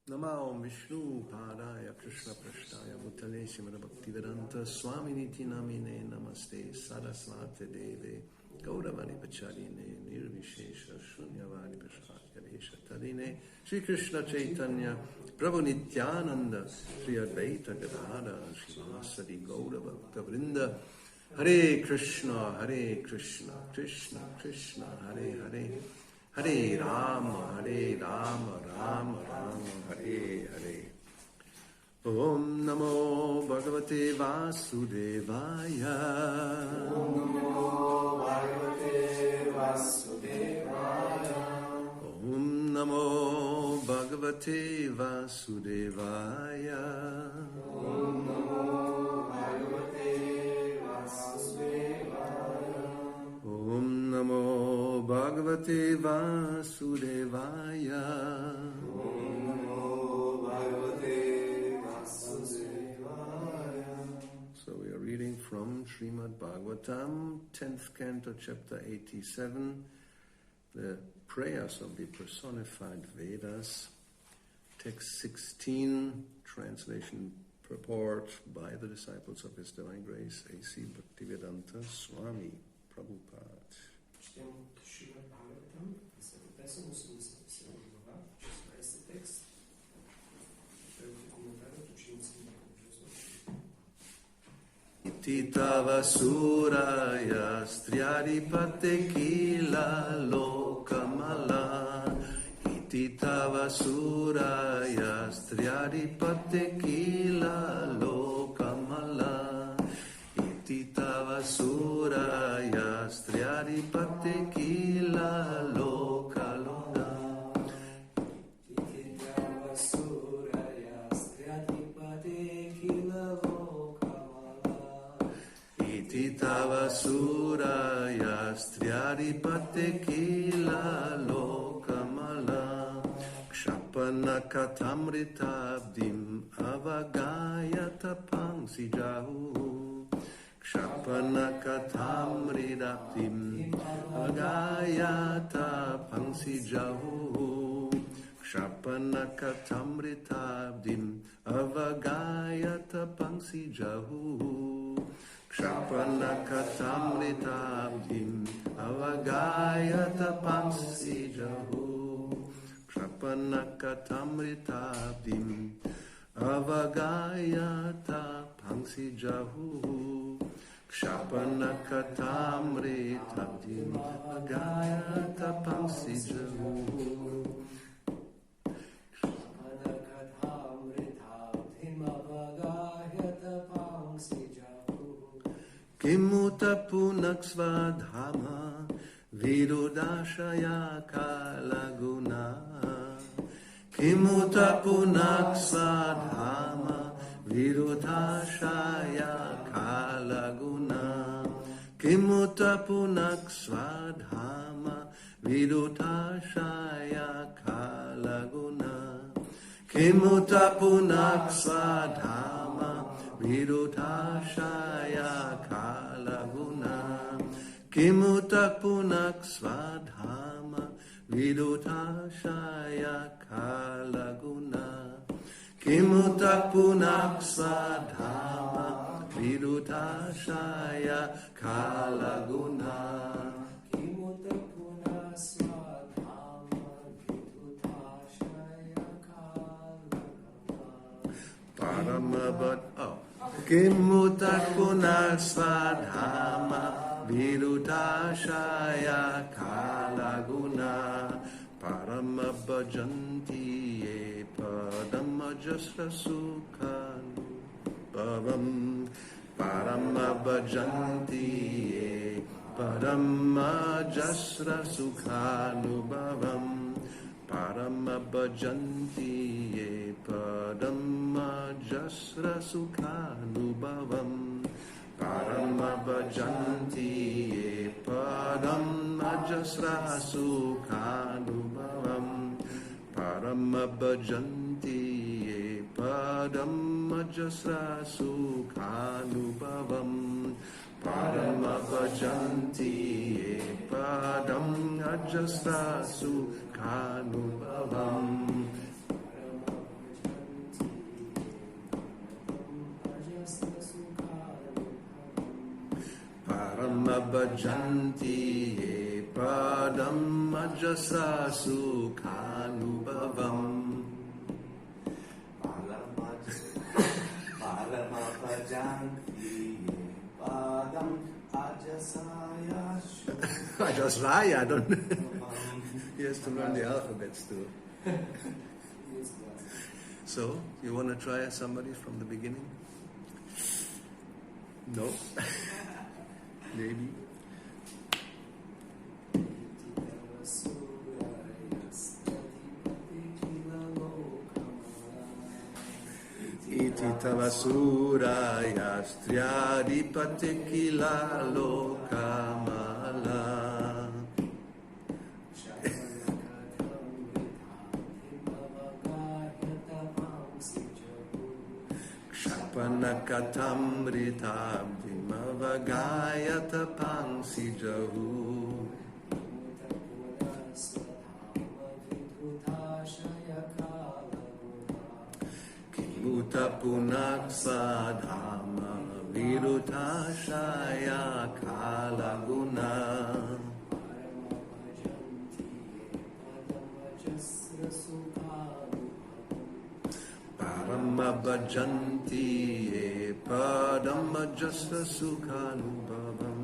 Namo Vishnu Padaya Krishna Prashtaya Bhutale Srimad Bhakti-vedanta Swaminiti Namine Namaste Saraswate Deve Gauravani Pacharine Nirvishesha Shunyavadi Prashadyaresha Tadine Shri Krishna Chaitanya Prabhu Nityananda Shri Advaita Gadada Shivasadi Gaura Bhakta Vrinda Hare Krishna Krishna Krishna Hare Hare Hare Rama, Rama Rama, Hare Hare. Om Namo Bhagavate Vasudevaya. Om Namo Bhagavate Vasudevaya. Om Namo Bhagavate Vasudevaya. Om Namo Bhagavate Vasudevaya. Om Namo Bhagavate Vasudevaya. Om Namo Bhagavate Vasudevaya. So we are reading from Srimad Bhagavatam, 10th canto, chapter 87, the prayers of the personified Vedas, text 16, translation purport by the disciples of His Divine Grace, A.C. Bhakti-vedanta Swami Prabhupada. Чтем Шримад Бхагаватам, 10 песен, 87 глава, 16 текст. Първите коментари от учениците на Божеството. Titava suraya striaripate kila lokamala. Titava suraya striaripate kila lokamala. Titava suraya striaripate kila lokalona. Titava suraya striaripate kila lokamala. Titava suraya striaripate kila lokamala. Kshapana katamritabdim avagayata pangsijahu. Kshapana katamritabdim avagayata pangsijahu. Kshapana katamritabdim avagayata pangsijahu. Kshapana katamritabdim avagayata pangsijahu. Kshapana katamritabdim avagayata pangsijahu. Kshapana katamritabdim avagayata pangsijahu. Kimuta punaksvadhama virudashaya kalaguna. Kimuta punaksvadhama virudashaya kalaguna. Kimuta punaksvadhama virudashaya kalaguna. Kimuta punaksvadhama virudashaya kalaguna. Kimuta punaksvadhama virudashaya kalaguna. Kimuta punaksvadhama virudashaya kalaguna. Kimuta punasvadhama virudashaya kalaguna. Paramabhat. Kimuta punasvadhama virudashaya kalaguna. Paramabhajanti ye padamajasra sukhanu bhavam. Paramabhajanti ye padamajasra sukhanu bhavam. Paramabhajanti ye padamajasra sukhanu bhavam. Paramabhajanti ye padamajasra sukhanu bhavam. Paramabhajanti ye padamajasra sukhanu bhavam. Paramabhajanti ye padamajasra sukhanu bhavam. bhajanti ye padam ajasa sukhanubhavam. Parama bhajanti ye padam ajasaya Ajasraya, I don't know. He has to learn the alphabets too. So, you want to try somebody from the beginning? No? Maybe? Iti tavasura striadipate kila lokamala. Kshapanakatamritam dimavagayata pangsi jahu. Kimuta punak sadhama virutashaya kalaguna. Parama bhajanti ye padama jasa sukhanubhavam.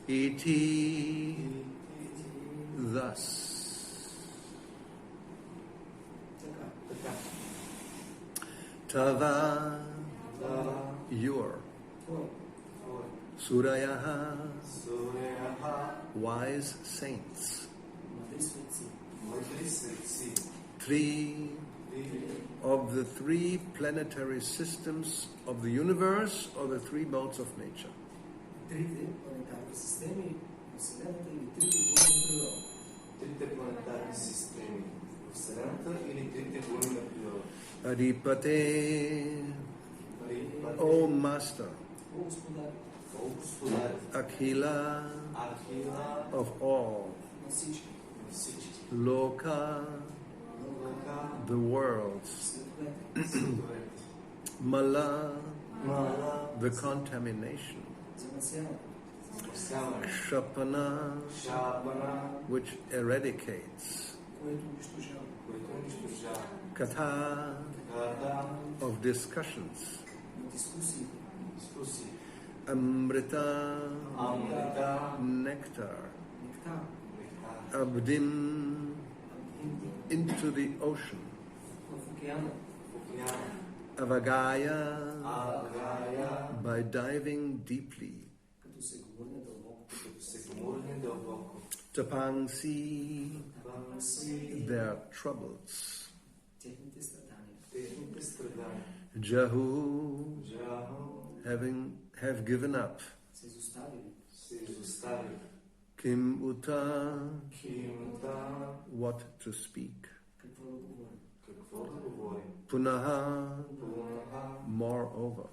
Iti, thus. Tava, your. Surayaha, wise saints. Three of the three planetary systems of the universe, or the three modes of nature. Adipate, O Master, Akhila, of all, Loka, the worlds, Mala, the contamination, Kshapana, which eradicates, Katha, of discussions, Amrita, nectar, Abdim, into the ocean, Avagaya, by diving deeply, Tapangsi, their troubles, Jahu, have given up, Kim Uta, what to speak, Punaha, moreover,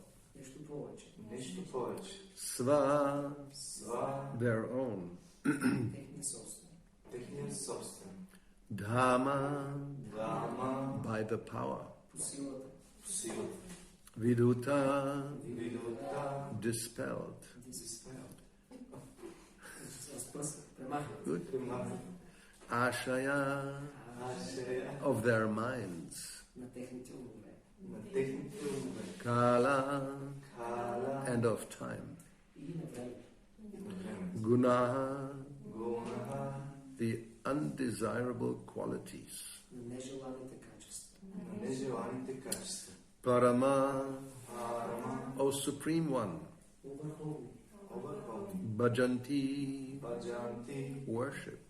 Sva, their own, Dhamma, by the power, Viduta, dispelled. Good. Ashaya, of their minds. Kala, and of time. Guna, the undesirable qualities. Parama, O Supreme One. Bhajanti, worship.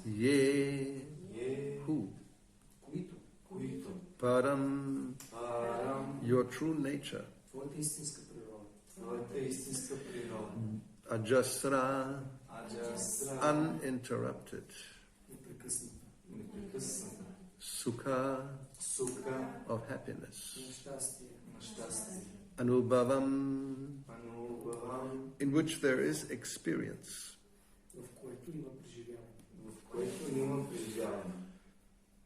Ye, who? Param, your true nature. Ajasra, uninterrupted. Sukha, of happiness. Anubhavam, in which there is experience.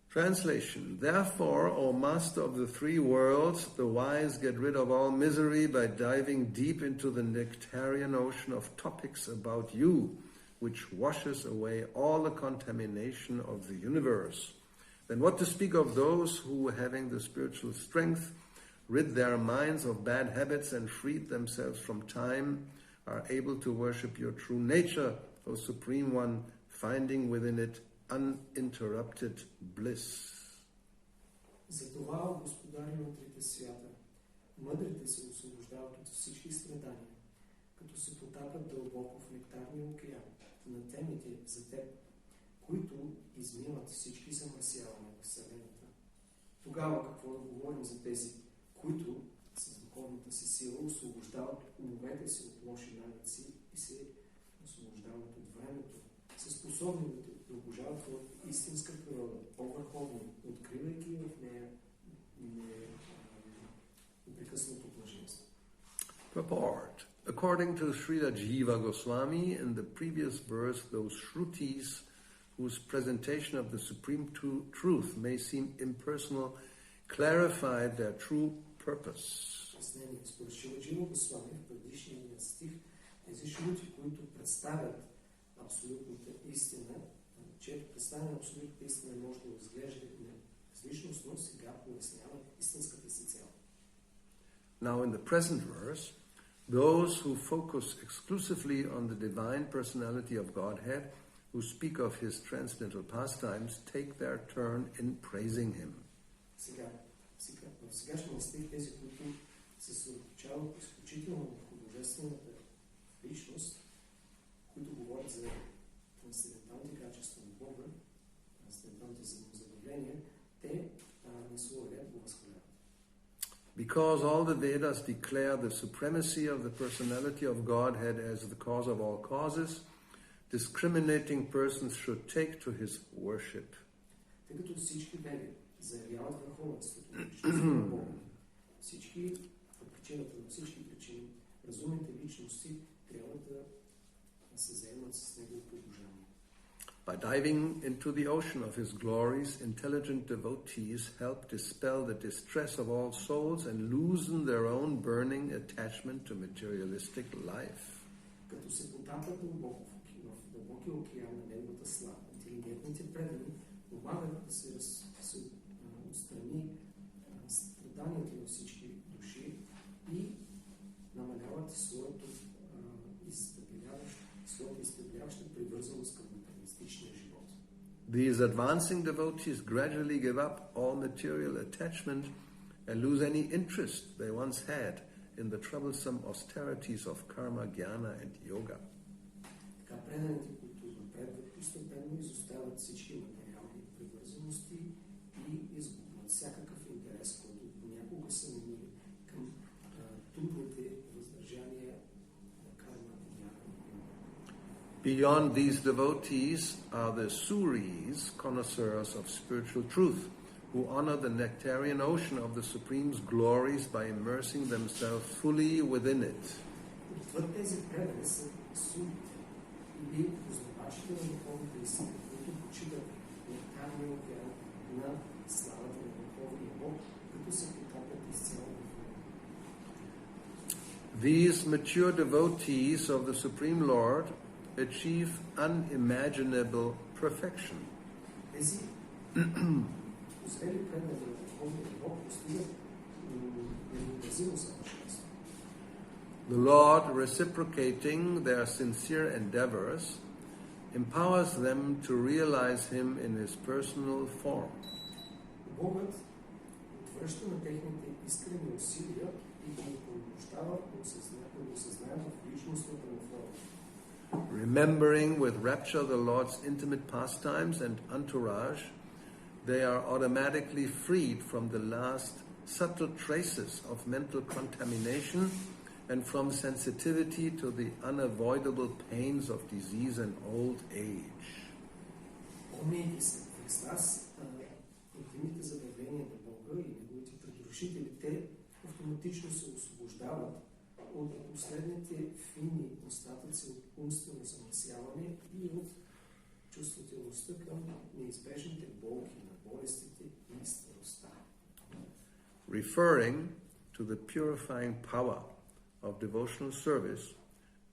Translation. Therefore, O Master of the three worlds, the wise get rid of all misery by diving deep into the nectarian ocean of topics about you, which washes away all the contamination of the universe. Then what to speak of those who, having the spiritual strength, rid their minds of bad habits and freed themselves from time, are able to worship your true nature, O Supreme One, finding within it uninterrupted bliss. Затова, Господари на трите свята, мъдрите се освобождават от всички страдания, като се потапят дълбоко в нектарния океан на темите за теб, които измиват всички замърсявания в Вселената. Тогава какво да говорим за тези, които с духовната си сила освобождават умовете си от лоши навици и се освобождават от времето, са способни да обожават в истинска природа, по-върховно, откривайки в нея непрекъснато блаженство. Purport. According to Srila Jiva Goswami, in the previous verse, those Shrutis whose presentation of the supreme truth may seem impersonal clarified their true purpose. Според Шрила Джива Госвами в предишния стих, тези шрути, които представят абсолютната истина, чието представяне на абсолютната истина може да изглежда различностно, сега поясняват истинската си цел. Now in the present verse, those who focus exclusively on the divine personality of Godhead, who speak of his transcendental pastimes, take their turn in praising him. В сегашния стих тези, които се съсредоточават изключително върху божествената личност, които говорят за трансценденталните качества на Бога, трансценденталните заявления, те на своя ред го възхваляват. Because all the Vedas declare the supremacy of the personality of Godhead as the cause of all causes, discriminating persons should take to his worship. Тъй като всички веди заявяват върховенството на личността на Бога, всички, по причината на всички причини, разумните личности трябва да се заемат с неговото обожание. By diving into the ocean of his glories, intelligent devotees help dispel the distress of all souls and loosen their own burning attachment to materialistic life. Като се потапят дълбоко в дълбокия океан на неговата слава, интелигентните предани помагат да се отстрани страданията на всички души и намаляват своята изтъпляваща привързаност към материалистичния живот. These advancing devotees gradually give up all material attachment and lose any interest they once had in the troublesome austerities of karma, jnana and yoga. Така преданите, които напредват, постепенно изоставят всички материални привързаности и изгубват всякакъв интерес, който понякога са имали към трудните въздържания на карма, jnana и йога. Beyond these devotees are the Suris, connoisseurs of spiritual truth, who honor the nectarian ocean of the Supreme's glories by immersing themselves fully within it. Отвъд тези предани са сурите или познавачите на духовната истина, които почиват в нектарния океан на славата на Върховния Бог, като се потапят изцяло в него. These mature devotees of the Supreme Lord achieve unimaginable perfection. Тези узрели предани на Върховния Бог постигат невъобразимо съвършенство. The Lord, reciprocating their sincere endeavors, empowers them to realize Him in His personal form. Богът отвръща на техните искрени усилия и ги помощава да осъзнаят в личностната му форма. Remembering with rapture the Lord's intimate pastimes and entourage, they are automatically freed from the last subtle traces of mental contamination and from sensitivity to the unavoidable pains of disease and old age. Помнейки се в екстаз интимните забавления на Бога и неговите предрушители, те автоматично се освобождават от последните фини остатъци от умствено замърсяване и от чувствителността към неизбежните болки на болестите и старостта. Referring to the purifying power of devotional service,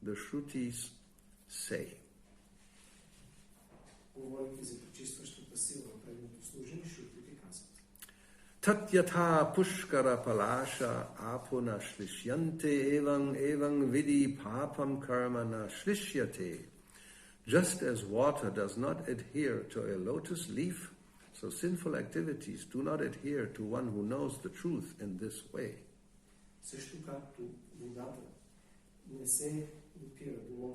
the Shrutis say, Говорейки за почистващата сила на преданното служение, шрутите казват: Tatyatha pushkara palasha apuna shlishyante evang vidi papam karmana shlishyate. Just as water does not adhere to a lotus leaf, so sinful activities do not adhere to one who knows the truth in this way. Също както водата не се допира до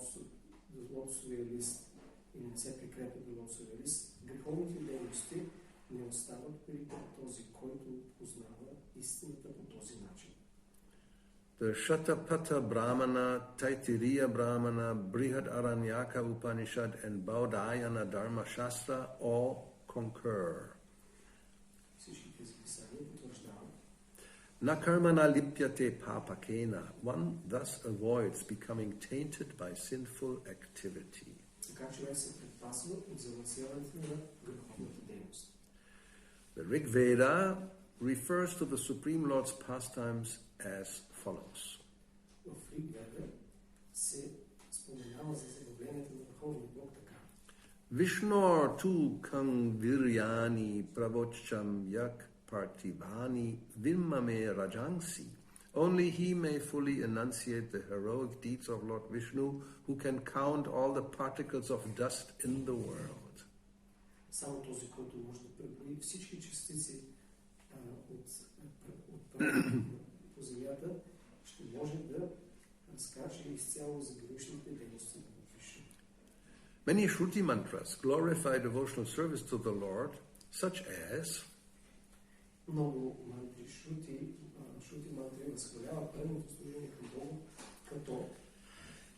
лотосовия лист и не се прикрепя до лотосовия лист, греховните дейности не остават при този, който познава истината по този начин. The Shatapatha Brahmana, Taitiriya Brahmana, Brihad Aranyaka Upanishad, and Baudayana Dharma Shastra all concur. Всички тези писания потвърждават: Na karmana lipyate papakena. One thus avoids becoming tainted by sinful activity. така човек се предпазва от замърсяването на греховната дейност. The Rig Veda refers to the Supreme Lord's pastimes as follows. В Риг Веда се споменава за забавленията на Върховния Бог така: Vishnor tu kang viryani pravocham yak partivani vimmame rajangsi. Only he may fully enunciate the heroic deeds of Lord Vishnu, who can count all the particles of dust in the world. Само този, който може да преброи всички частици по земята, ще може да разкаже изцяло за героичните дейности на Вишну. Many Shruti mantras glorify devotional service to the Lord, such as Много мантри, шрути мантри възхваляват преданното служение към Бога, като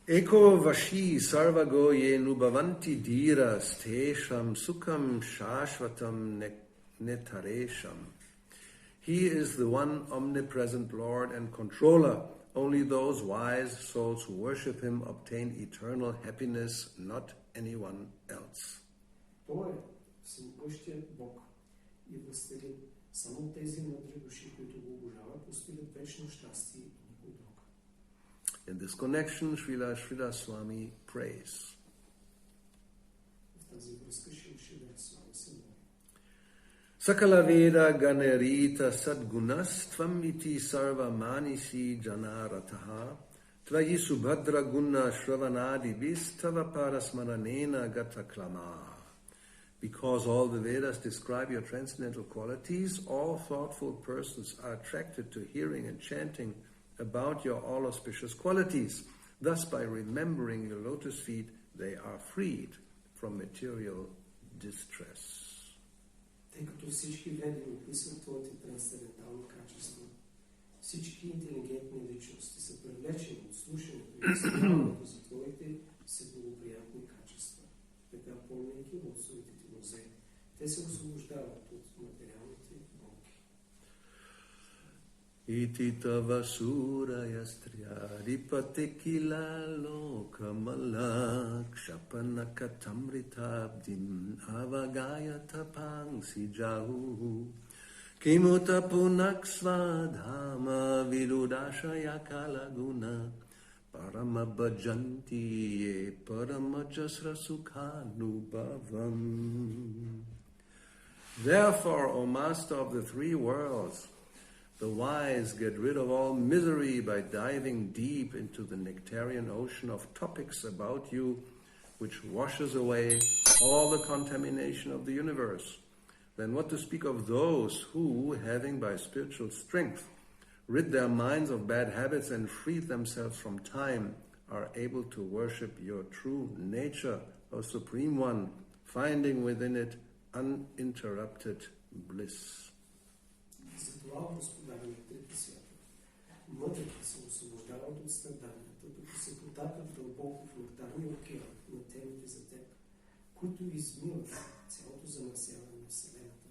Eko vashi sarvago ye nubhavanti dhiras tesham sukham shashvatam netaresham. He is the one omnipresent Lord and controller. Only those wise souls who worship him obtain eternal happiness, not anyone else. Той е всемогъщият Бог и властелин. Само тези мъдри души, които го обожават, постигат вечно щастие и никой друг. In this connection, Srila Sridhar Swami prays. В тази връзка Sridhar Swami се моли: Sakala Veda Ganerita Sadgunas Tvam iti Sarva Manisi Janarataha Tvayi Subhadra Guna Shravanadi Bis Tava Parasmaranena Gataklama. Because all the Vedas describe your transcendental qualities, all thoughtful persons are attracted to hearing and chanting about your all-auspicious qualities. Thus, by remembering your lotus feet, they are freed from material distress. Тъй като всички веди описват твоите трансцендентални качества, всички интелигентни личности са привлечени от слушането и изпълнението за твоите всеблагоприятни качества. Така, помняйки лотосовите ти лозе, те се освобождават от материалните болки. Iti tava suraya striyaripate kila lokamala kshapanakatamritabdim avagayata pangsi jahu kimuta punaksvadhama vidudashaya kalaguna paramabhajanti ye paramajasra sukhanubhavam. Therefore, O Master of the three worlds, the wise get rid of all misery by diving deep into the nectarian ocean of topics about you, which washes away all the contamination of the universe. Then what to speak of those who, having by spiritual strength rid their minds of bad habits and freed themselves from time, are able to worship your true nature, O Supreme One, finding within it uninterrupted bliss. Затова, Господарю на трите свята, мъдрите се освобождават от страданията, докато се потапят дълбоко в нектарния океан на темите за теб, които измиват цялото замърсяване на Вселената.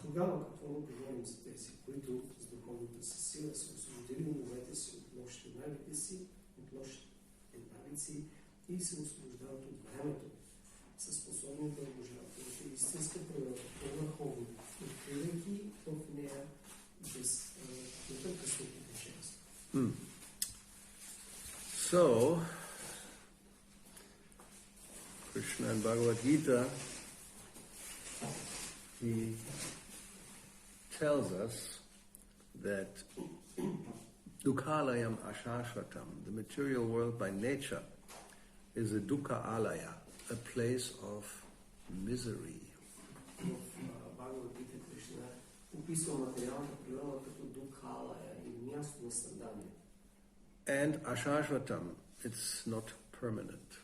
Тогава, като говорим за тези, които с духовната си сила са освободили умовете си от лошите навици и се освобождават от времето, са способни да обожават. Това е истинска природа, по-върховна So, Krishna in Bhagavad Gita, he tells us that Dukhalayam Ashashvatam, the material world by nature, is a Dukkha Alaya, a place of misery. And Ashashvatam, it's not permanent.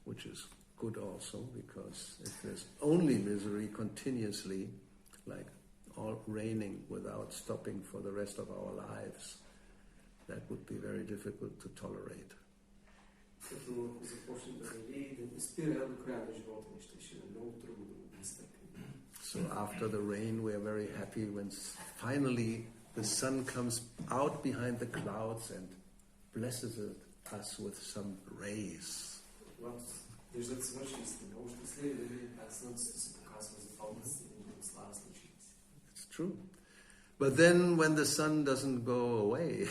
Which is good also, because if there's only misery continuously, like all raining without stopping for the rest of our lives, that would be very difficult to tolerate. So after the rain, we are very happy when finally the sun comes out behind the clouds and blesses us with some rays. It's true. But then when the sun doesn't go away,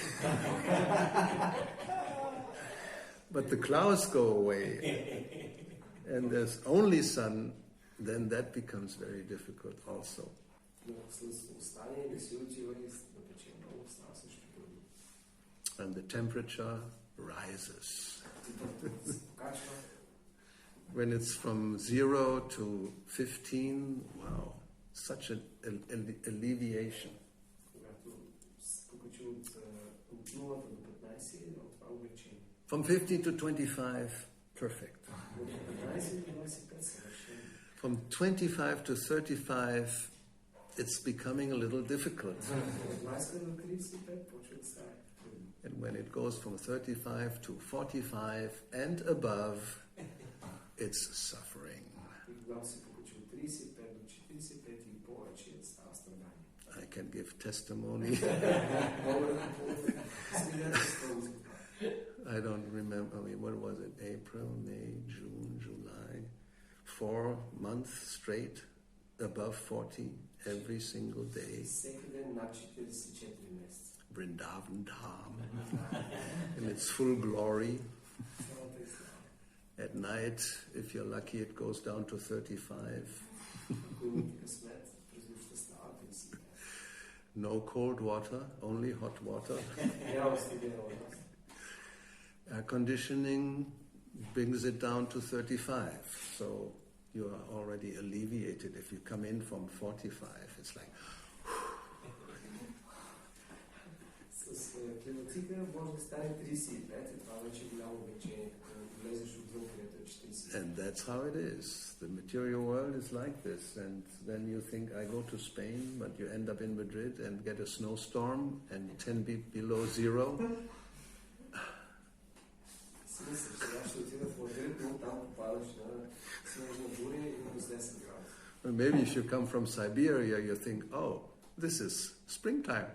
but the clouds go away, and there's only sun, then that becomes very difficult also. And the temperature rises. When it's from 0 to 15, wow, such an alleviation. From 15 to 25, perfect. From 25 to 35, it's becoming a little difficult. And when it goes from 35 to 45 and above, it's suffering. I can give testimony. I don't remember, what was it? April, May, June, July. 4 months straight above 40 every single day. Vrindavan Dham in its full glory. At night, if you're lucky, it goes down to 35. No cold water, only hot water. Air conditioning brings it down to 35. So you are already alleviated. If you come in from 45, it's like... And that's how it is. The material world is like this. And then you think, I go to Spain, but you end up in Madrid and get a snowstorm and 10 below zero. Or maybe if you come from Siberia, you think, oh, this is springtime.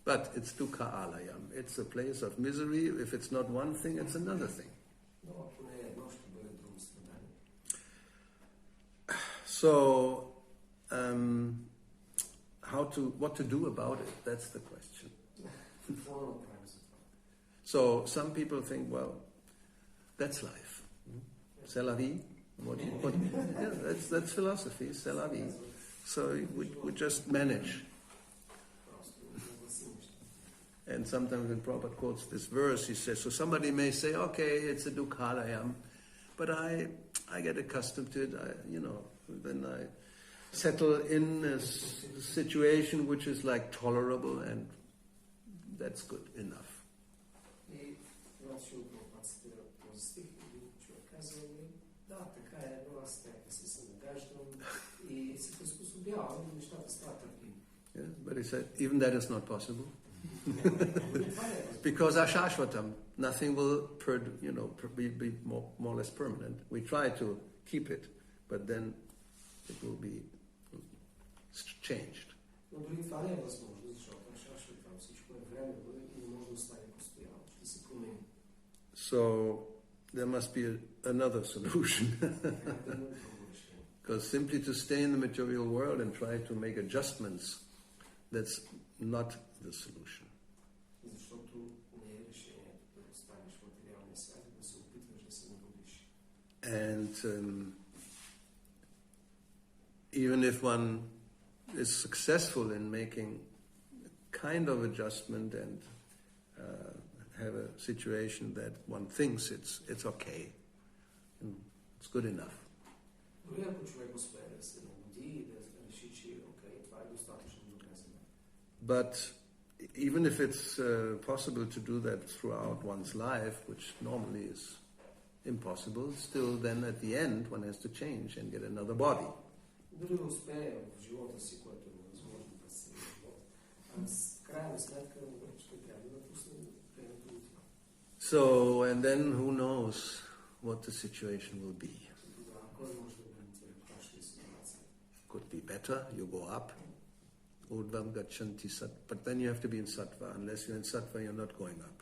But it's Dukkha Alayam. It's a place of misery. If it's not one thing, it's another thing. So, what to do about it? That's the question. So some people think, well, that's life. C'est la vie. Yeah, that's philosophy. C'est la vie. So we just manage. And sometimes when Prabhupada quotes this verse, he says, so somebody may say, okay, it's a Dukkhalayam, but I get accustomed to it. Then I settle in a situation which is like tolerable, and that's good enough. Yeah, but he said, even that is not possible. Because ashashvatam, nothing will be more or less permanent. We try to keep it, but then it will be changed. So there must be another solution. Because simply to stay in the material world and try to make adjustments That's not the solution. Защото не е решението да останеш в материалния свят и да се опитваш да се народиш. And even if one is successful in making a kind of adjustment and have a situation that one thinks it's okay, it's good enough. Дори ако човек успее да се нагоди и да реши, че окей, това е достатъчно добре за мен. But even if it's possible to do that throughout one's life, which normally is impossible, still then at the end one has to change and get another body. Дори да успее в живота си, което е невъзможно през целия живот, с крайна сметка ще трябва да пусне другото. So, and then who knows what the situation will be. Could be better, you go up. Urdvam gachanti sat, but then you have to be in sattva. Unless you're in sattva, you're not going up.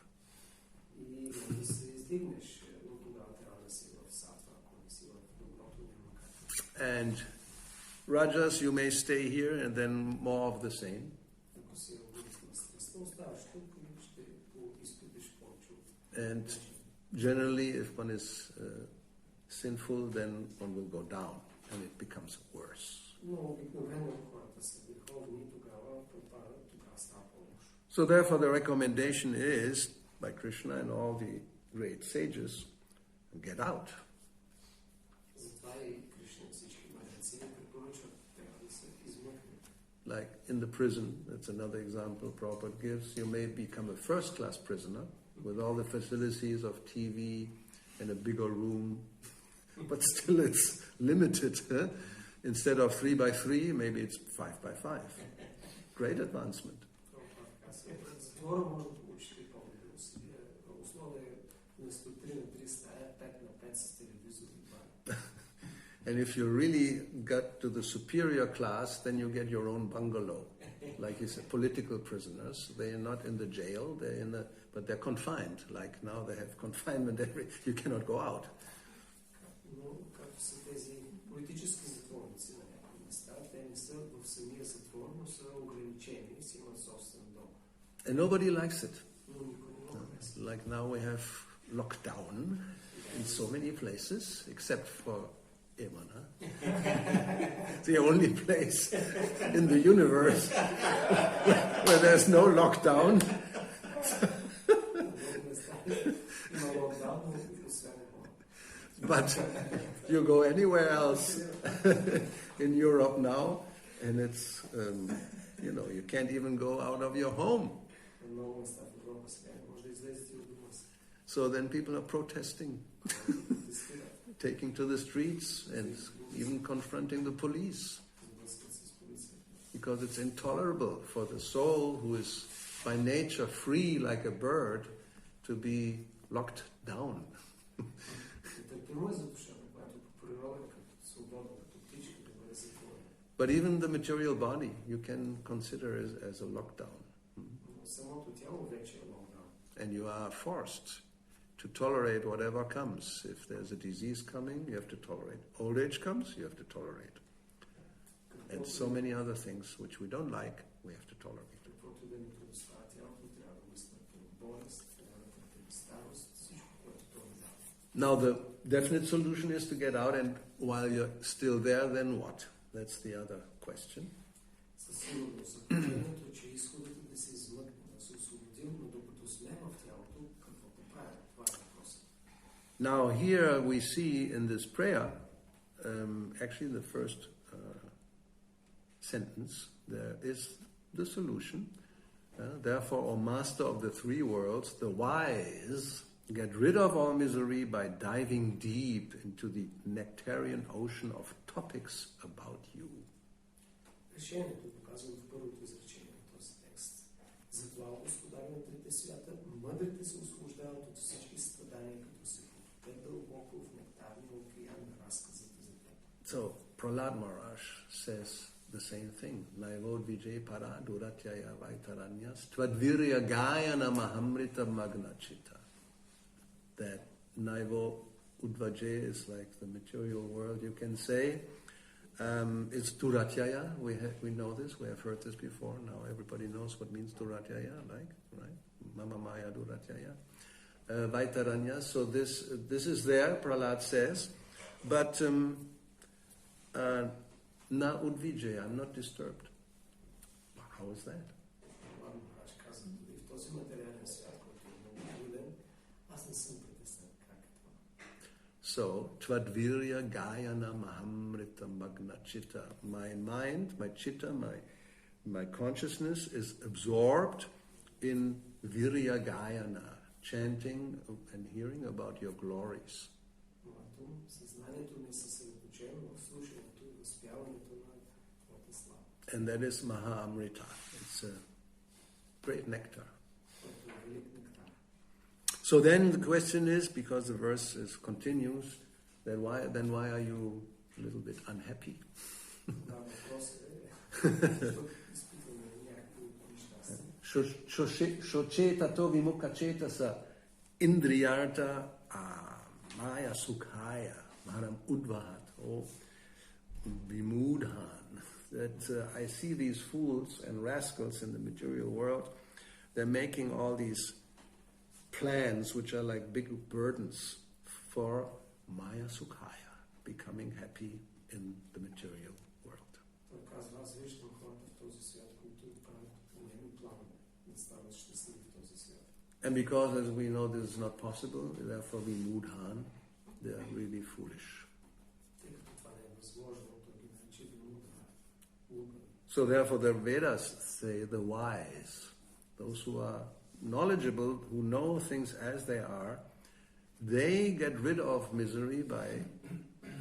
And rajas, you may stay here and then more of the same. And generally, if one is sinful, then one will go down and it becomes worse. So therefore the recommendation is, by Krishna and all the great sages, get out. Like in the prison, that's another example Prabhupada gives. You may become a first-class prisoner with all the facilities of TV and a bigger room, but still it's limited. Huh? Instead of 3 by 3, maybe it's 5 by 5. Great advancement. And if you really got to the superior class, then you get your own bungalow. Like you said, political prisoners, they are not in the jail, but they're confined. Like now they have confinement, you cannot go out. And nobody likes it. Like now we have lockdown in so many places, except for Emana. The only place in the universe where there's no lockdown. But you go anywhere else in Europe now, and it's, you can't even go out of your home. So then people are protesting, taking to the streets and even confronting the police. Because it's intolerable for the soul, who is by nature free like a bird, to be locked down. But even the material body you can consider as a lockdown. And you are forced to tolerate whatever comes. If there's a disease coming, you have to tolerate. Old age comes, you have to tolerate. And so many other things which we don't like, we have to tolerate. Now the definite solution is to get out, and while you're still there, then what? That's the other question. Now here we see in this prayer, actually the first sentence, there is the solution. Therefore, O Master of the three worlds, the wise get rid of all misery by diving deep into the nectarian ocean of topics about you. Решението е показано в първото изречение на този текст. Затова, Господаря на трите свята, мъдрите се освобождават от всички страдания, като се потопят дълбоко в нектарния океан на разказата за теб. So, Prahlad Maharaj says the same thing. Naivod vijay para duratyaya vaitaranyas tvadvirya gayana mahamrita magnachita. That Naivo Udvaje is like the material world, you can say. It's Duratyaya. We know this. We have heard this before. Now everybody knows what means Duratyaya, right? Mama Maya Duratyaya. Vaitaranya. So this is there, Prahlad says, but na udvijaya, I'm not disturbed. How is that? So, Tvadvirya Gayana Mahamrita Magna Chitta. My mind, my chitta, my consciousness is absorbed in Virya Gayana, chanting and hearing about your glories. And that is Mahamrita. It's a great nectar. So then the question is, because the verse continues, then why are you a little bit unhappy? Shochetato vimukachetasa indriyarta maya sukhaya maram udvahat. Oh, vimudhan. That I see these fools and rascals in the material world. They're making all these plans which are like big burdens for Maya Sukhaya, becoming happy in the material world. And because, as we know, this is not possible, therefore we mudhan, they are really foolish. So therefore the Vedas say the wise, those who are knowledgeable, who know things as they are, they get rid of misery by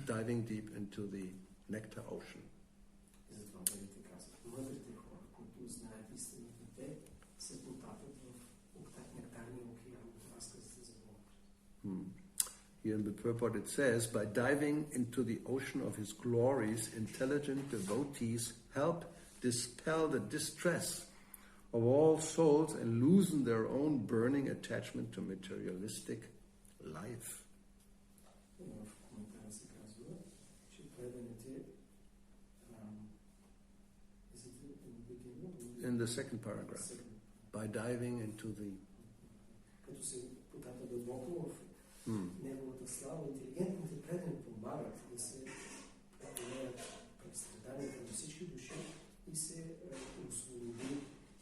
diving deep into the nectar ocean. Here in the purport it says, by diving into the ocean of his glories, intelligent devotees help dispel the distress of all souls and loosen their own burning attachment to materialistic life. In the second paragraph, by diving into the... Неговата слава, интелигентните предани помагат да се преодолеят страданията на всички души и се освободи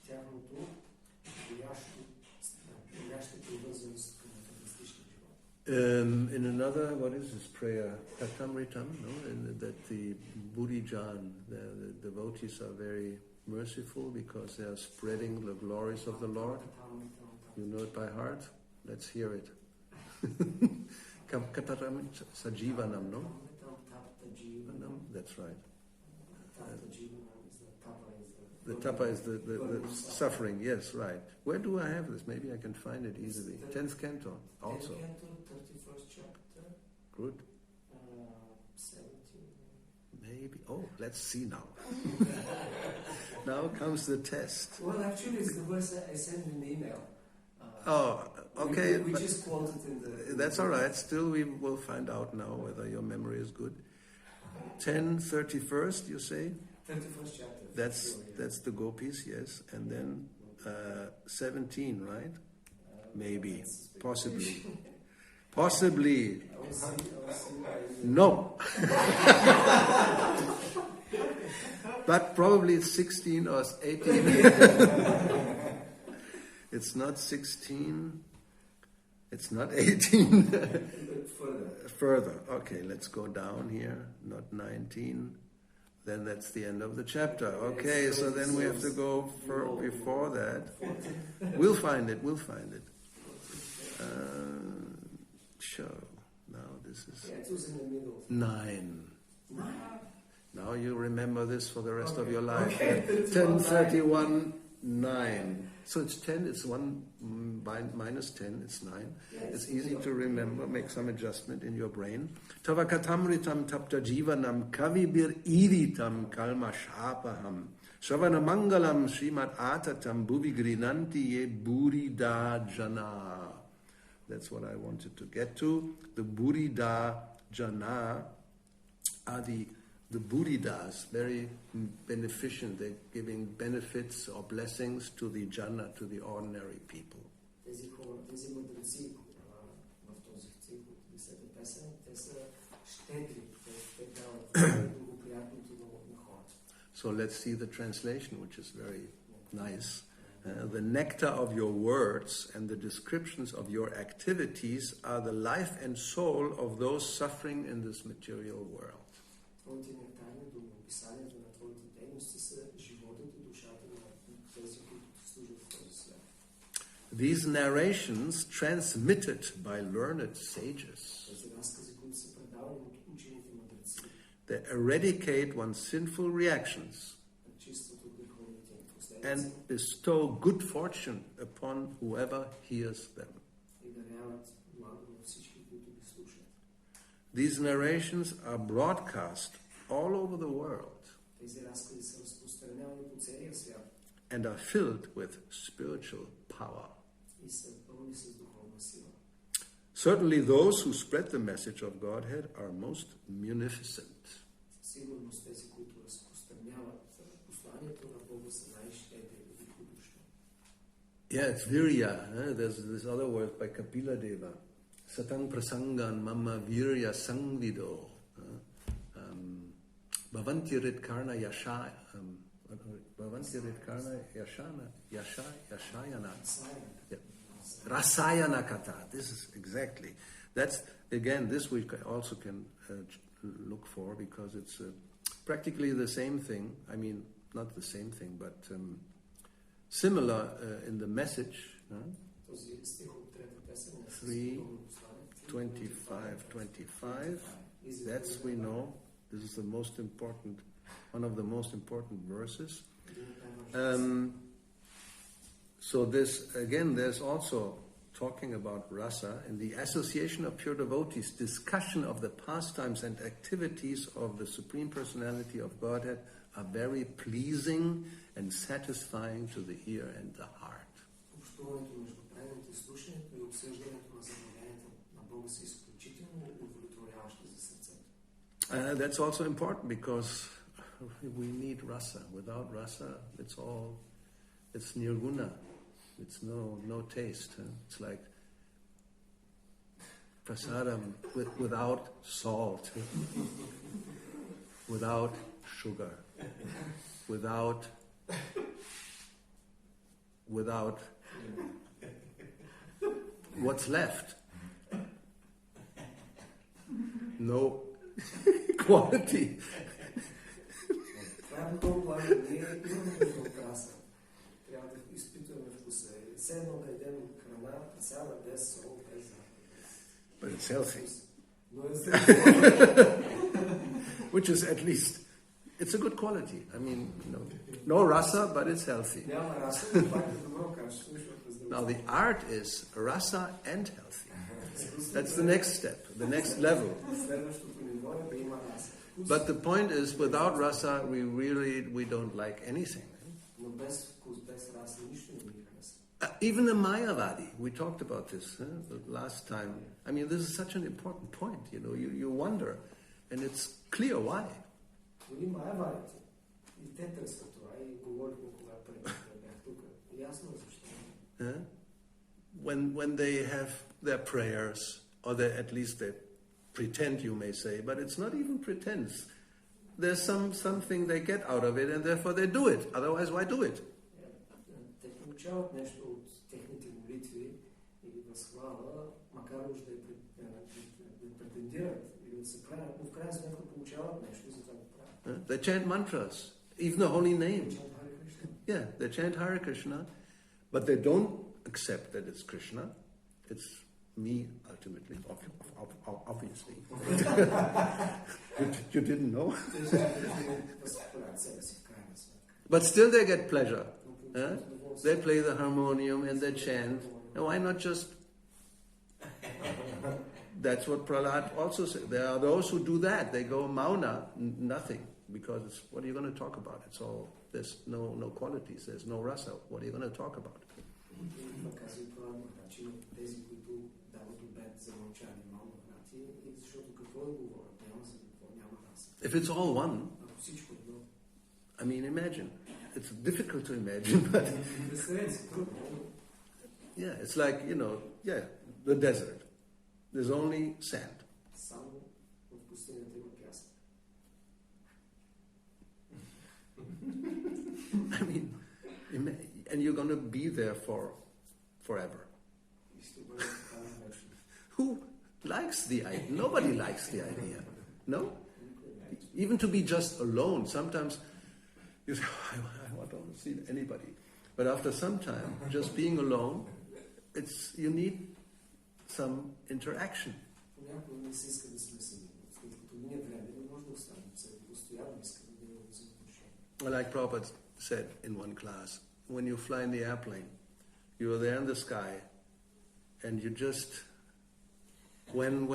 тяхното боляща привързаност към материалистичния живот. In another, what is this prayer? Katamritam, no? That the Buddhijan, the devotees are very merciful because they are spreading the glories of the Lord. You know it by heart? Let's hear it. Kataram Sajivanam, no? That's right. The tapa is the suffering, yes, right. Where do I have this? Maybe I can find it easily. 10th canto, also. 10th canto, 31st chapter. Good. 17. Maybe. Oh, let's see now. Now comes the test. Well, actually, it's the verse I sent in the email. Okay. We just quoted in the... That's all right. Still, we will find out now whether your memory is good. 10:31st, you say? 31st chapter. That's the gopis, yes. And then 17, right? Maybe. Possibly. Possibly. No. But probably it's 16 or 18. It's not 16. It's not 18. Further. Okay, let's go down here. Not 19. Then that's the end of the chapter. Okay, so then we have to go before that. We'll find it. Sure. Now this is 9. Now you remember this for the rest of your life. 10:31, 9. So it's 10, it's 1 minus 10, it's 9. It's easy to remember, make some adjustment in your brain. Tavakatamritam tapta jivanam kavibir iritam kalma shapaham shavana mangalam srimad atatam bhuvigrinanti ye burida jana. That's what I wanted to get to. The burida jana are the the Buddhidas, very beneficent. They're giving benefits or blessings to the jhana, to the ordinary people. Тези хора, тези мъдреци в този цикл от 10-та песен, те са щедри, те дават благоприятното на хората. So let's see the translation, which is very nice. The nectar of your words and the descriptions of your activities are the life and soul of those suffering in this material world. Твоите нектарни думи, описанието на твоите дейности са животът и душата на тези, които ти служат в този свят. These narrations, transmitted by learned sages, Тези разкази, които са предавани от учените мъдреци, they eradicate one's sinful reactions пречистват от греховните им and последици bestow good fortune upon whoever hears them. и даряват благо на всички, които ги слушат. These narrations are broadcast all over the world Тези разкази са разпространявани по целия свят and are filled with spiritual power. и са пълни с духовна сила. Certainly those who spread the message of Godhead are most munificent. Сигурно тези, които разпространяват посланието на Бога, са най-щедри и великодушни. Yeah, it's virya. There's this other word by Kapila Deva. Satang prasangan mama virya sangvido. Bhavanti ritkarna yashaya. Bhavanti ritkarna yashayana. Yeah. Rasayana kata. This is exactly. That's, again, this we also can look for because it's practically the same thing. I mean, not the same thing, but similar in the message. 3:25. That's, we know, this is the most important, one of the most important verses. So this, again, there's also talking about rasa in the association of pure devotees, discussion of the pastimes and activities of the Supreme Personality of Godhead are very pleasing and satisfying to the ear and the heart. Общуването между преданите, слушането и обсъждането на задълженията на Бога са изключително удовлетворяващи за сърцето. That's also important because we need rasa. Without rasa, it's nirguna. It's no taste. It's like prasadam without salt, without sugar, without what's left? No quality. Трябва да толкова ние имаме нужда от раса. Трябва да изпитваме вкуса. Все едно да едем храна, пресада, без сол, без захар. But it's healthy. Но е здраво. Which is at least, it's a good quality. I mean, no rasa, but it's healthy. Няма раса, но пак е добро качество, защото е здраво. Now the art is rasa and healthy. That's the next step, the next level. Следващото ниво е да има раса. But the point is, without rasa, we don't like anything. Но без вкус, без раса, нищо не ни хареса. Even the Mayavadi, we talked about this the last time. I mean, this is such an important point, you wonder. And it's clear why. Дори Майавадите, и те търсят това, и говорихме когато бях тук. Ясно е защо. When they have their prayers, or at least they pretend, you may say, but it's not even pretense. There's something they get out of it, and therefore they do it. Otherwise, why do it? Те получават нещо от техните молитви или възхвала, макар уж да претендират или да се правят, но в крайна сметка получават нещо и затова го правят. They chant mantras, even the holy name. Yeah, they chant Hare Krishna, but they don't accept that it's Krishna. It's me, ultimately, obviously. You didn't know? But still they get pleasure. They play the harmonium and they chant. And why not just... That's what Prahlad also said. There are those who do that. They go mauna, nothing. Because what are you going to talk about? There's no qualities. There's no rasa. What are you going to talk about? If it's all one, Ако всичко е едно, I mean, imagine. It's difficult to imagine, but представете си трудно. yeah, it's like, the desert. There's only sand. Само в пустинята има пясък. I mean, and you're going to be there forever. И ще бъде така вечно. Who likes the idea? Nobody likes the idea. No? Никой не е. Even to be just alone. Sometimes you say, I don't see anybody. But after some time, just being alone, you need some interaction. Понякога не се иска да сме сами. След като мине време, не може да останем сами. Постоянно искаме да имаме взаимоотношения. Like Prabhupada said in one class, when you fly in the airplane, you are there in the sky, and you just, when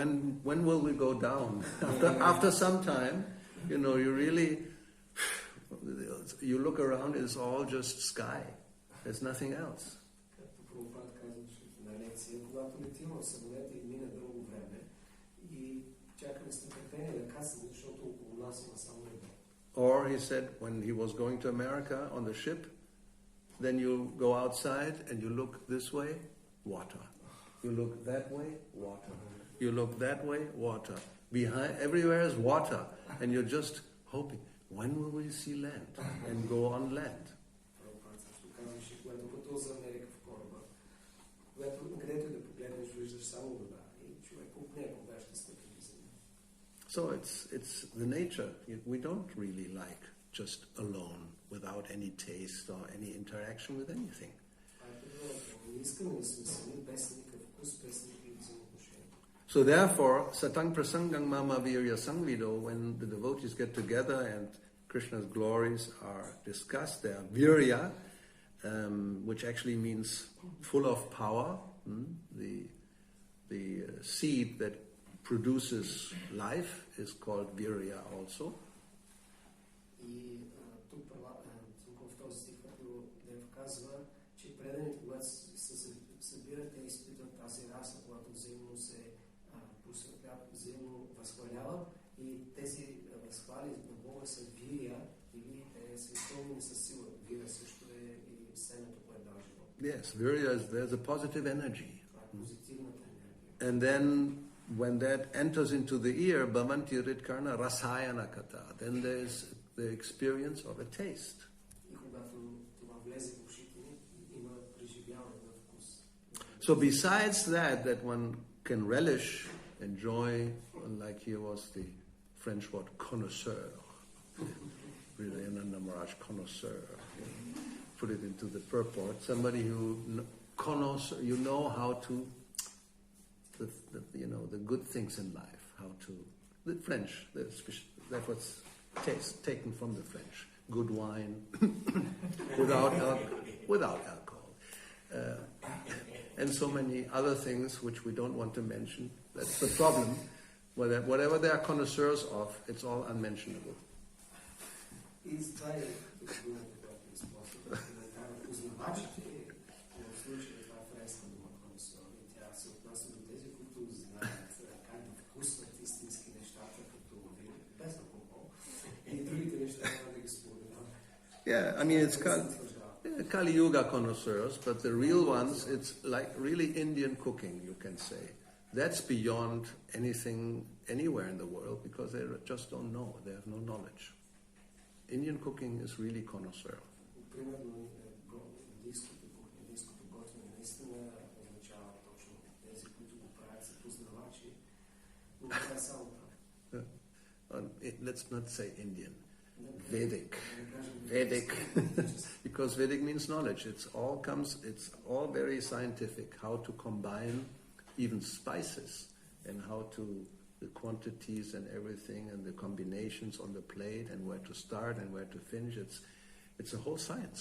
will we go down? After some time, you really, you look around, it's all just sky. There's nothing else. Както Прабхупад казваше на лекция, когато летим в самолета и мине дълго време и чакаме с нетърпение да кацаме, защото около нас има само небе. Or he said, when he was going to America on the ship, then you go outside and you look this way, water. You look that way, water. You look that way, water. Behind, everywhere is water. And you're just hoping, when will we see land? And go on land. Прабхупад също казваше, когато пътува за Америка в кораба, където и да погледнеш, виждаш само вода. И човек от него ще стъпи на земя. So it's the nature. We don't really like just alone, without any taste or any interaction with anything. Не искаме да сме сами, без никакъв вкус, без никакви взаимоотношения. So therefore, satang prasangang mama virya sangvido, when the devotees get together and Krishna's glories are discussed, they are virya, which actually means full of power. The seed that produces life is called virya also. И тук в този стих, който Дев казва, че преданите, когато се събират, те изпитват тази раса, когато взаимно се просветляват, взаимно възхваляват и тези възхвали на Бога са вирия или те са изпълнени със сила. Вирия също е и семето, което дава живот. Yes, virya is there's a positive energy. Това е позитивната енергия. And then when that enters into the ear, bhavanti ritkarna rasayana kata, then there's the experience of a taste. И когато това влезе в ушите ни, има преживяване на вкус. So besides that one can relish, enjoy, like here was the French word connoisseur, really Ananda Maharaj connoisseur, put it into the purport, somebody who connoisseur, how to, the good things in life, how to, the French, that was taken from the French, good wine, without alcohol. And so many other things which we don't want to mention. That's the problem. Whatever they are connoisseurs of, it's all unmentionable. И това е думата, която използвам. Познавачите, в случая това е френска дума коносор, и тя се отнася до тези, които знаят как да вкусват истински нещата, като вино, без алкохол, и другите неща трябва да ги споменават. Yeah, I mean it's Kali-yoga connoisseurs, but the real ones, it's like really Indian cooking, you can say. That's beyond anything anywhere in the world because they just don't know, they have no knowledge. Indian cooking is really connoisseur. Примерно, индийското кухня, индийското готвене наистина означава точно тези, които го правят, са познавачи, но това е само това. Let's not say Indian. Vedic. Because Vedic means knowledge. It's all very scientific, how to combine even spices and how to, the quantities and everything and the combinations on the plate and where to start and where to finish. It's a whole science.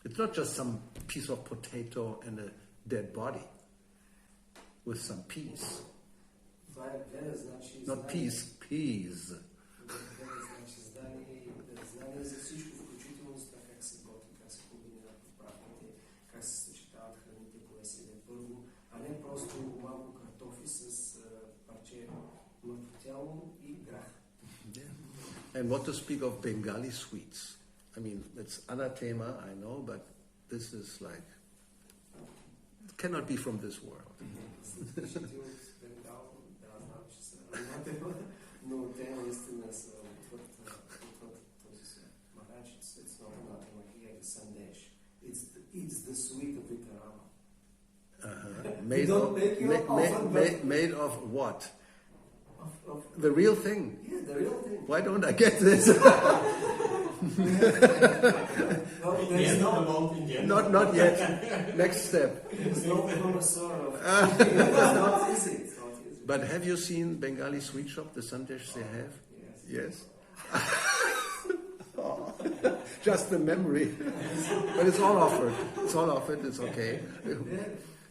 It's not just some piece of potato and a dead body with some peas. Not peas, peas. Знание за всичко, включително за това как се готви, как се комбинират приправките, как се съчетават храните, кое се яде първо, а не просто малко картофи с парче мъртво тяло и грах. Yeah. And what to speak of Bengali sweets? I mean, it's anathema, I know, but this is like, cannot be from this world. It's the sweet of Vikarama. Made of what? Of the real thing. Yeah, the real thing. Why don't I get this? Not yet. Next step. There's no connoisseur of it's not easy. But have you seen Bengali sweet shop, the sandesh they have? Yes. Oh, just the memory. But it's all offered. It's okay.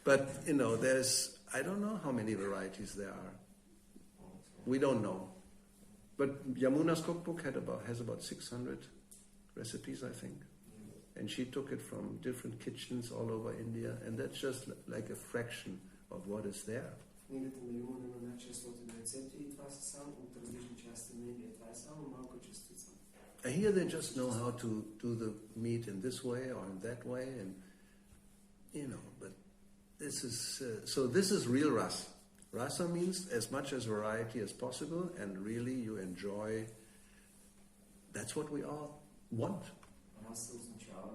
But, there's, I don't know how many varieties there are. We don't know. But Yamuna's cookbook has about 600 recipes, I think. And she took it from different kitchens all over India. And that's just like a fraction of what is there. Книгата на Юмана има над 600 рецепти и това са само от различни части на Индия. Това е само малко частица. And here they just know how to do the meat in this way or in that way, and but this is this is real rasa. Rasa means as much as variety as possible, and really you enjoy. That's what we all want. Раса означава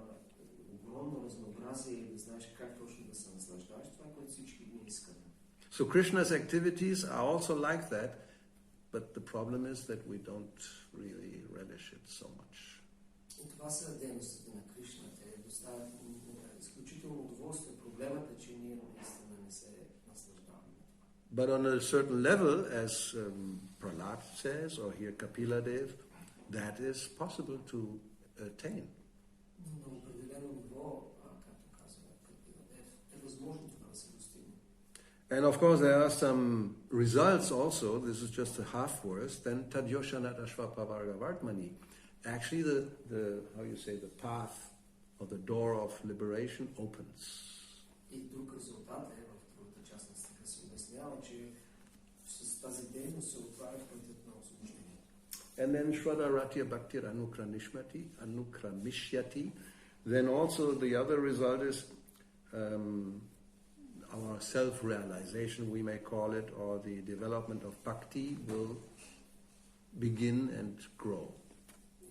огромно разнообразие и да знаеш как точно да се наслаждаш. Това е което всички ние искаме. So Krishna's activities are also like that, but the problem is that we don't really relish it so much. И това са дейностите на Кришна. Те доставят изключително удоволствие. Проблемът е, че ние наистина не се наслаждаваме. But on a certain level, as Prahlad says, or here Kapila Dev, that is possible to attain. На определено ниво, както казва Kapila Dev, е възможно това да се достигне. And of course there are some results also. This is just a half verse. Then Tadyoshanat Ashvapavarga Vartmani. Actually the path or the door of liberation opens. И друг резултат е в другата част на стиха се обяснява, че с тази дейност се отваря пътят на освобождение. And then Shraddha Ratya Bhaktir Anukramishyati. Then also the other result is our self-realization, we may call it, or the development of bhakti will begin and grow.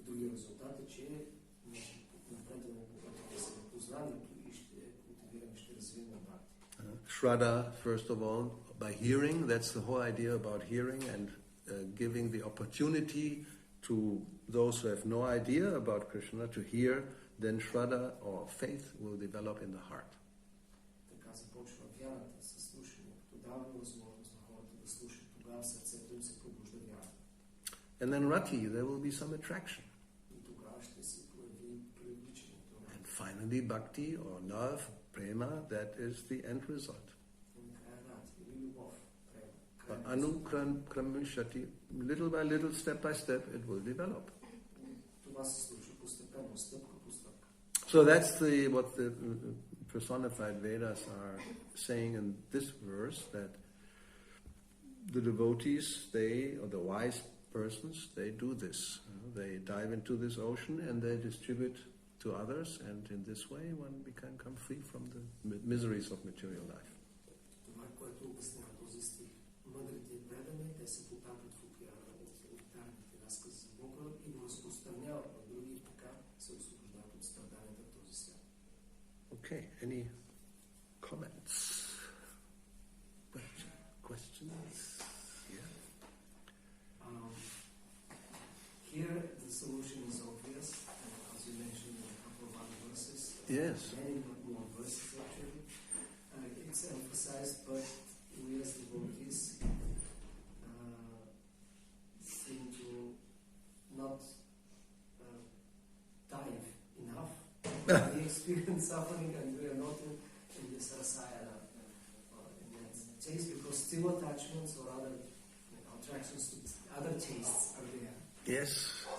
Другия резултат е, че напредваме по пътя на самопознанието и ще култивираме, ще развиваме бхакти. Shraddha, first of all, by hearing, that's the whole idea about hearing and giving the opportunity to those who have no idea about Krishna to hear, then Shraddha or faith will develop in the heart. Така започва вярата със слушане, като даваме възможност на хората да слушат, тогава сърцето им се пробужда вярата. And then Rati, there will be some attraction. И тогава ще се появи привличането. And finally bhakti or love, prema, that is the end result. Anukramishati, little by little, step by step, it will develop. So that's what the personified Vedas are saying in this verse, that the devotees, or the wise persons, they do this. They dive into this ocean and they distribute to others, and in this way one can come free from the miseries of material life. Мъдрите и предани, те се потапят в океарните разкази за Бога и го разпространяват на други и така се освобождават от страданията в този свят. Okay, any comments? Questions? Yeah. Here the solution is obvious, as you mentioned in a couple of other verses. Yes. Many more verses actually. It's emphasized, but we as devotees seem to not dive enough. We experience suffering and we are not in this rasayana in that taste, because still attachments or other attractions to other tastes are there. Yes.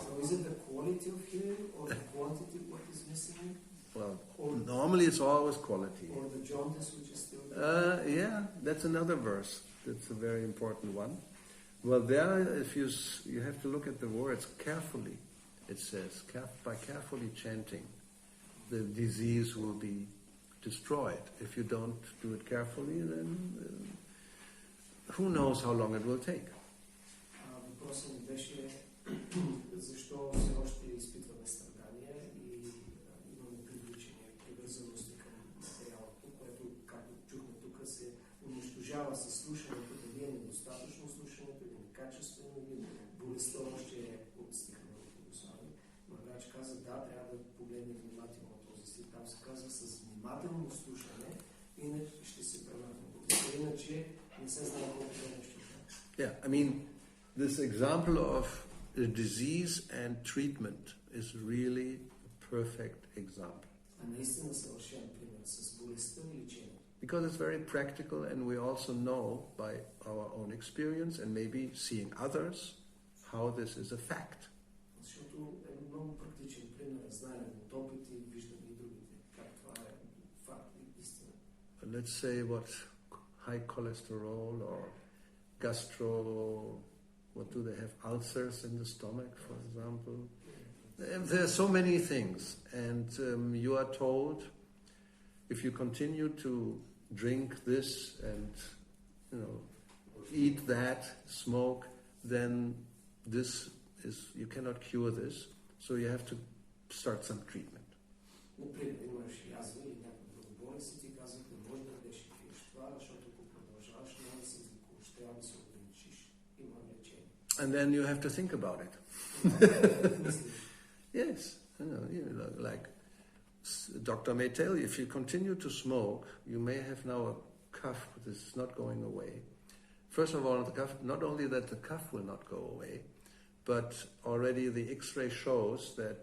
So is it the quality of hearing or the quantity what is missing? Well, normally it's always quality. Or the jaundice which is still there? Yeah, that's another verse. That's a very important one. Well, there, if you have to look at the words carefully. It says, by carefully chanting, the disease will be destroyed. If you don't do it carefully, then who knows how long it will take. Въпросът ми беше защо все още изпитваме страдания и имаме привличане, привързаности към материалното, което, както чухме тук, се унищожава със слушането, дали е недостатъчно слушането, или некачествено, или болестта още е отстихнала от Госвами. Магач каза, да, трябва да погледне внимателно този стих. Там се казва с внимателно слушане, иначе ще се премахне болестта. Иначе не се знае колко време ще бъде. Yeah, I mean, this example of a disease and treatment is really a perfect example. Because it's very practical, and we also know by our own experience and maybe seeing others how this is a fact. Let's say what high cholesterol or what do they have? Ulcers in the stomach, for example. There are so many things, and you are told if you continue to drink this and eat that, smoke, then you cannot cure this, so you have to start some treatment. And then you have to think about it. Yes, like doctor may tell you, if you continue to smoke, you may have now a cough that is not going away. First of all, the cough, not only that the cough will not go away, but already the X-ray shows that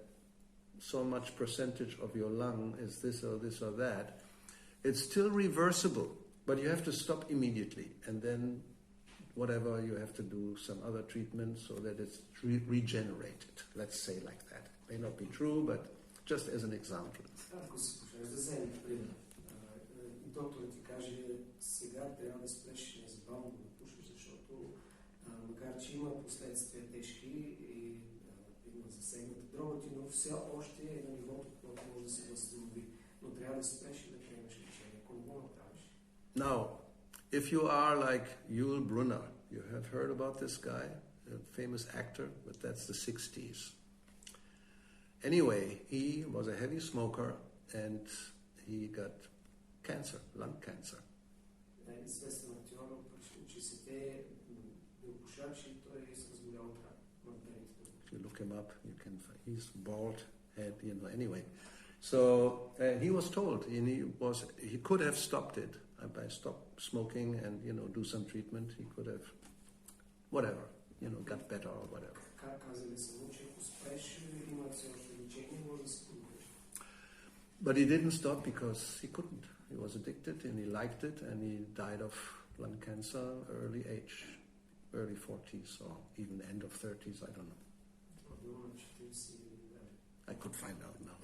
so much percentage of your lung is this or that. It's still reversible, but you have to stop immediately, and then whatever, you have to do some other treatment so that it's regenerated. Let's say like that. It may not be true, but just as an example. Ако си пожелаш да вземем пример, докторът ти каже, сега трябва да спреш незабавно да пушиш, защото макар че има последствия тежки и има засегната дрога ти, но все още е на нивото, което може да се възстанови. Но трябва да спреш и да приемеш лечение, ако не го направиш. Now, if you are like Yul Brunner, you have heard about this guy, a famous actor, but that's the 60s. Anyway, he was a heavy smoker and he got cancer, lung cancer. If you look him up, you can find, he's bald head, anyway. So he was told, and he could have stopped it. By stop smoking and do some treatment, he could have whatever, got better or whatever. But he didn't stop because he couldn't. He was addicted and he liked it, and he died of lung cancer early age, early 40s or even end of 30s, I don't know. I could find out now.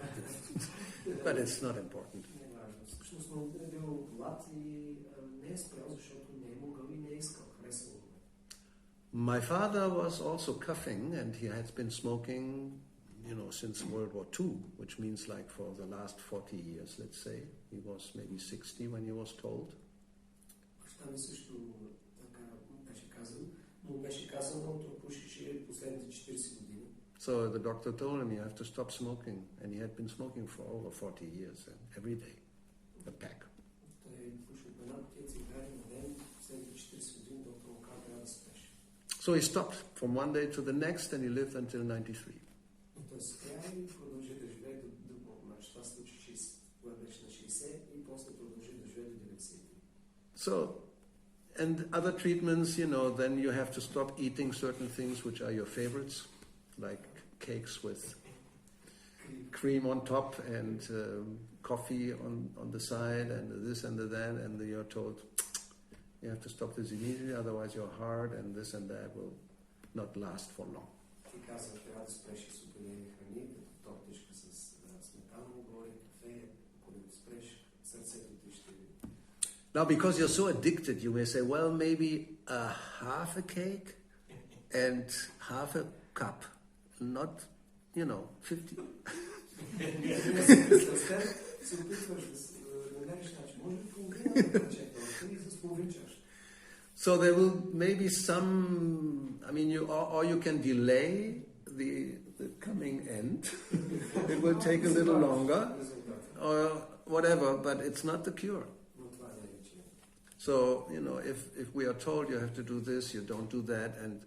But it's not important. My father was also coughing, and he has been smoking, since World War II, which means like for the last 40 years, let's say. He was maybe 60 when he was told. So the doctor told him, you have to stop smoking, and he had been smoking for over 40 years, every day, a pack. So he stopped from one day to the next, and he lived until 93. So, and other treatments, then you have to stop eating certain things which are your favorites, like cakes with cream on top and coffee on the side and this and that, and you're told, you have to stop this immediately, otherwise your heart and this and that will not last for long. Now, because you're so addicted, you may say, well, maybe a half a cake and half a cup, not, 50. So there will maybe some, or you can delay the coming end. It will take a little longer, or whatever, but it's not the cure. So, if we are told you have to do this, you don't do that, and,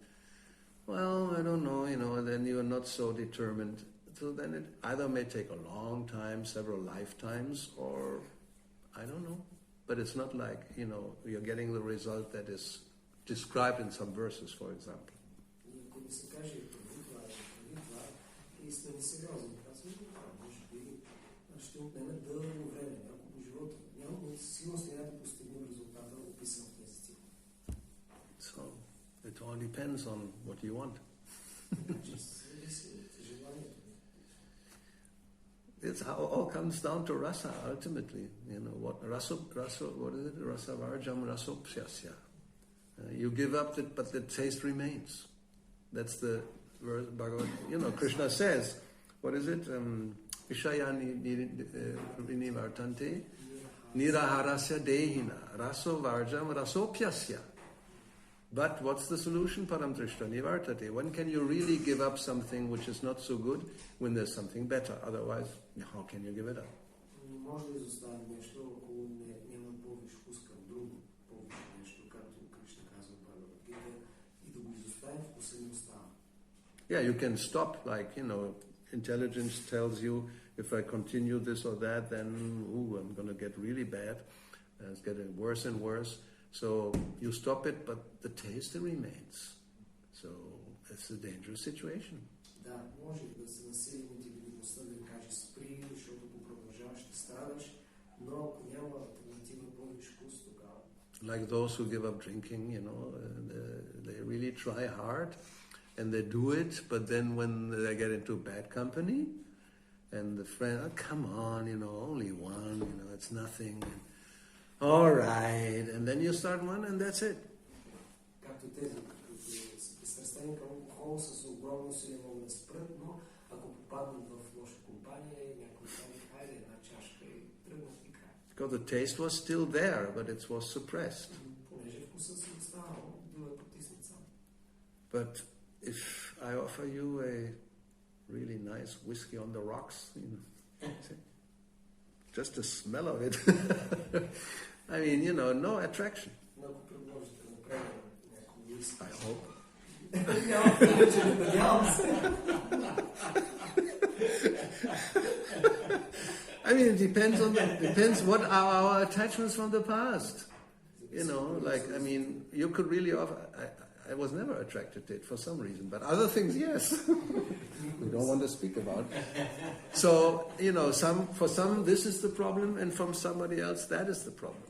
well, I don't know, and then you are not so determined. So then it either may take a long time, several lifetimes, or, I don't know. But it's not like, you're getting the result that is described in some verses, for example. So, it all depends on what you want. It's how all comes down to rasa ultimately. What rasa, what is it? Rasa varjam rasopsyasya. You give up it, but the taste remains. That's the verse Bhagavad. Krishna says, what is it? Vishayani vinivartante niraharasya dehina raso varjam rasopyasya. But what's the solution? Param drishta nivartate. When can you really give up something which is not so good when there's something better? Otherwise, how can you give it up? Yeah, you can stop, intelligence tells you, if I continue this or that, then I'm going to get really bad. It's getting worse and worse. So you stop it, but the taste remains. So it's a dangerous situation. Like those who give up drinking, they really try hard and they do it, but then when they get into bad company and the friend, oh, come on, only one, it's nothing. All right, and then you start one, and that's it. Because the taste was still there, but it was suppressed. But if I offer you a really nice whiskey on the rocks, just the smell of it, no attraction. I hope. It depends what are our attachments from the past. You could really offer. I was never attracted to it for some reason, but other things, yes. We don't want to speak about. So, for some this is the problem, and from somebody else that is the problem.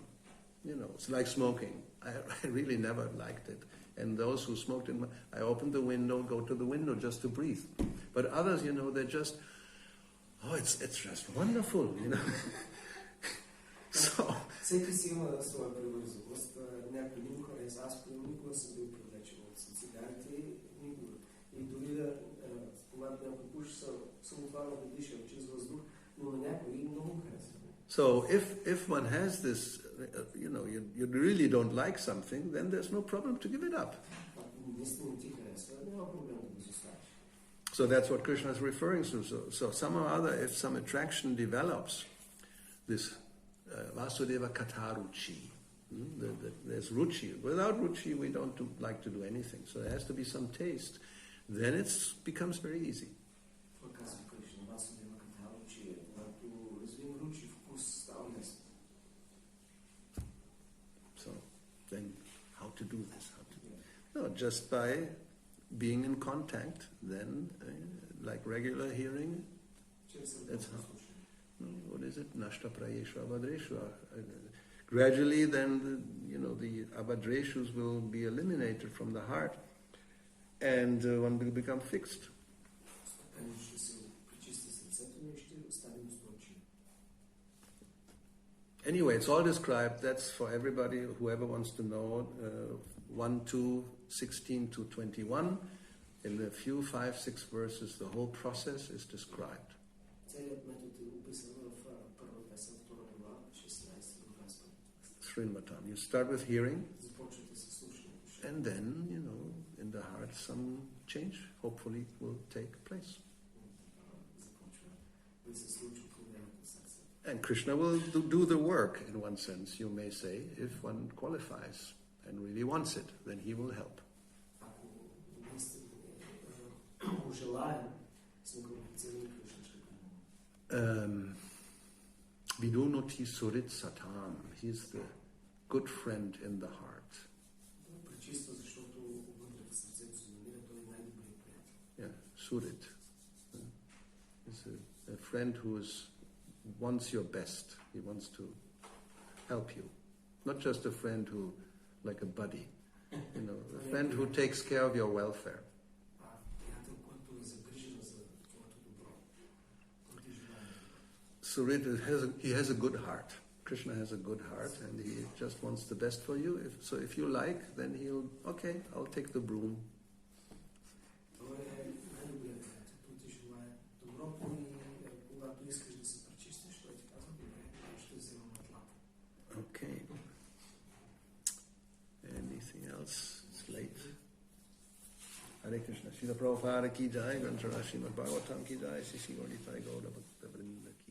It's like smoking. I really never liked it. And those who smoked I opened the window, go to the window just to breathe. But others, they're just, it's just wonderful, So. Всеки си има своя привързаност. Някой не му хареса. Аз никога съм бил привлечен от цигарите. Никога. И дори когато някой пуши, съм отварял да диша чрез въздух, но на някой много му хареса. So if one has this, you really don't like something, then there's no problem to give it up. So that's what Krishna is referring to. So somehow or other, if some attraction develops, this Vasudeva Kataruchi, there's ruchi. Without ruchi, we don't like to do anything. So there has to be some taste. Then it becomes very easy. So then how to do this? No, just by being in contact, then like regular hearing, that's how. What is it? Nashta prayeshu abhadreshu. Gradually, then the abhadreshus will be eliminated from the heart, and one will become fixed. Anyway, it's all described. That's for everybody, whoever wants to know. 1, 2, 16 to 21. In a few 5-6 verses, the whole process is described. Целият метод е описан в първа песен, втора глава, 16 до 25. Srinmatam. You start with hearing, Започвате с слушането. and then, in the heart some change hopefully will take place. Започва да се случва промяната в сърцето. And Krishna will do the work, in one sense, you may say, if one qualifies and really wants it, then he will help. Ако наистина го желаем, сме квалифицирани, Кришна ще помогне. Vidunoti Surit Satam. He's the good friend in the heart. Пречиства, защото вътре в сърцето се намира, той е най-добрият приятел. Yeah, Surit. He's a friend who wants your best. He wants to help you. Not just a friend who, like a buddy, a friend who takes care of your welfare. Приятел, който е загрижен за твоето добро. Който желае. Surit he has a good heart. Krishna has a good heart, and he just wants the best for you. If you like, then I'll take the broom. Той е най-добрият приятел. Той ти желае доброто и когато искаш да се пречистиш, той ти казва, добре, ще взема метлата. Okay. Anything else? It's late. Hare Krishna. Srila Prabhupada ki jai, Granthara Srimad Bhagavatam ki jai, Sri Gaura Nitai Gaura Bhakta Vrinda ki